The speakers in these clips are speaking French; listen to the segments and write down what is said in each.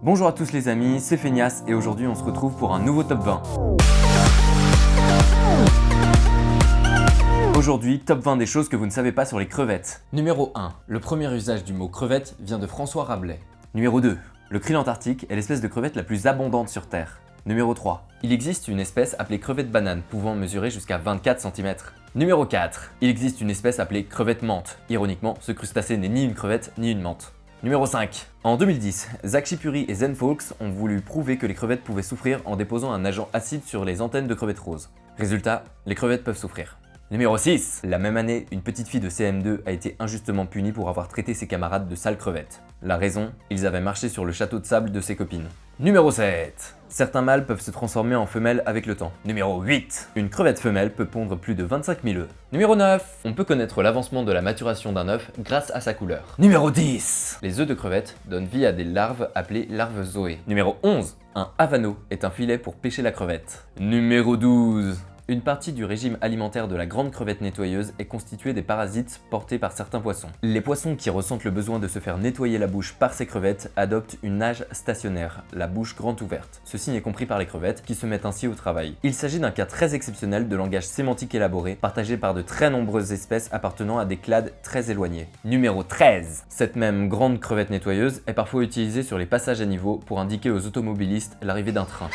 Bonjour à tous les amis, c'est Feignas et aujourd'hui on se retrouve pour un nouveau top 20. Aujourd'hui, top 20 des choses que vous ne savez pas sur les crevettes. Numéro 1. Le premier usage du mot crevette vient de François Rabelais. Numéro 2. Le krill antarctique est l'espèce de crevette la plus abondante sur Terre. Numéro 3. Il existe une espèce appelée crevette banane pouvant mesurer jusqu'à 24 cm. Numéro 4. Il existe une espèce appelée crevette menthe. Ironiquement, ce crustacé n'est ni une crevette ni une menthe. Numéro 5. En 2010, Zach Chipuri et Zen Fawkes ont voulu prouver que les crevettes pouvaient souffrir en déposant un agent acide sur les antennes de crevettes roses. Résultat, les crevettes peuvent souffrir. Numéro 6. La même année, une petite fille de CM2 a été injustement punie pour avoir traité ses camarades de sales crevettes. La raison, ils avaient marché sur le château de sable de ses copines. Numéro 7. Certains mâles peuvent se transformer en femelles avec le temps. Numéro 8. Une crevette femelle peut pondre plus de 25 000 œufs. Numéro 9. On peut connaître l'avancement de la maturation d'un œuf grâce à sa couleur. Numéro 10. Les œufs de crevettes donnent vie à des larves appelées larves zoé. Numéro 11. Un havano est un filet pour pêcher la crevette. Numéro 12. Une partie du régime alimentaire de la grande crevette nettoyeuse est constituée des parasites portés par certains poissons. Les poissons qui ressentent le besoin de se faire nettoyer la bouche par ces crevettes adoptent une nage stationnaire, la bouche grande ouverte. Ce signe est compris par les crevettes qui se mettent ainsi au travail. Il s'agit d'un cas très exceptionnel de langage sémantique élaboré, partagé par de très nombreuses espèces appartenant à des clades très éloignés. Numéro 13. Cette même grande crevette nettoyeuse est parfois utilisée sur les passages à niveau pour indiquer aux automobilistes l'arrivée d'un train.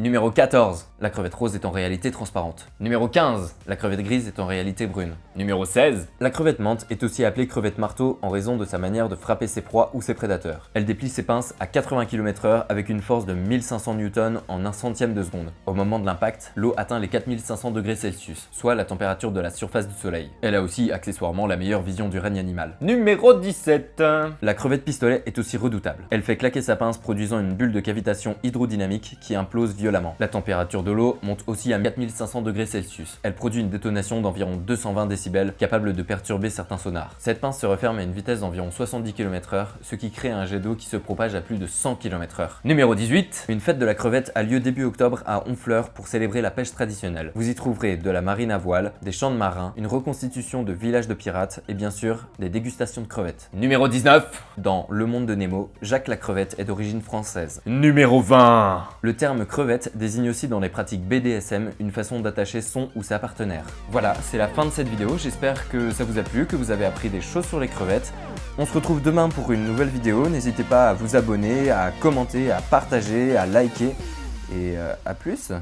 Numéro 14. La crevette rose est en réalité transparente. Numéro 15. La crevette grise est en réalité brune. Numéro 16. La crevette menthe est aussi appelée crevette marteau en raison de sa manière de frapper ses proies ou ses prédateurs. Elle déplie ses pinces à 80 km/h avec une force de 1500 N en un centième de seconde. Au moment de l'impact, l'eau atteint les 4500 degrés Celsius, soit la température de la surface du soleil. Elle a aussi accessoirement la meilleure vision du règne animal. Numéro 17. La crevette pistolet est aussi redoutable. Elle fait claquer sa pince produisant une bulle de cavitation hydrodynamique qui implose violemment. La température de l'eau monte aussi à 4500 degrés Celsius. Elle produit une détonation d'environ 220 décibels, capable de perturber certains sonars. Cette pince se referme à une vitesse d'environ 70 km/h, ce qui crée un jet d'eau qui se propage à plus de 100 km/h. Numéro 18. Une fête de la crevette a lieu début octobre à Honfleur pour célébrer la pêche traditionnelle. Vous y trouverez de la marine à voile, des champs de marins, une reconstitution de villages de pirates et bien sûr, des dégustations de crevettes. Numéro 19. Dans Le Monde de Nemo, Jacques la crevette est d'origine française. Numéro 20. Le terme crevette désigne aussi dans les pratiques BDSM une façon d'attacher son ou sa partenaire. Voilà, c'est la fin de cette vidéo, j'espère que ça vous a plu, que vous avez appris des choses sur les crevettes. On se retrouve demain pour une nouvelle vidéo, n'hésitez pas à vous abonner, à commenter, à partager, à liker et à plus.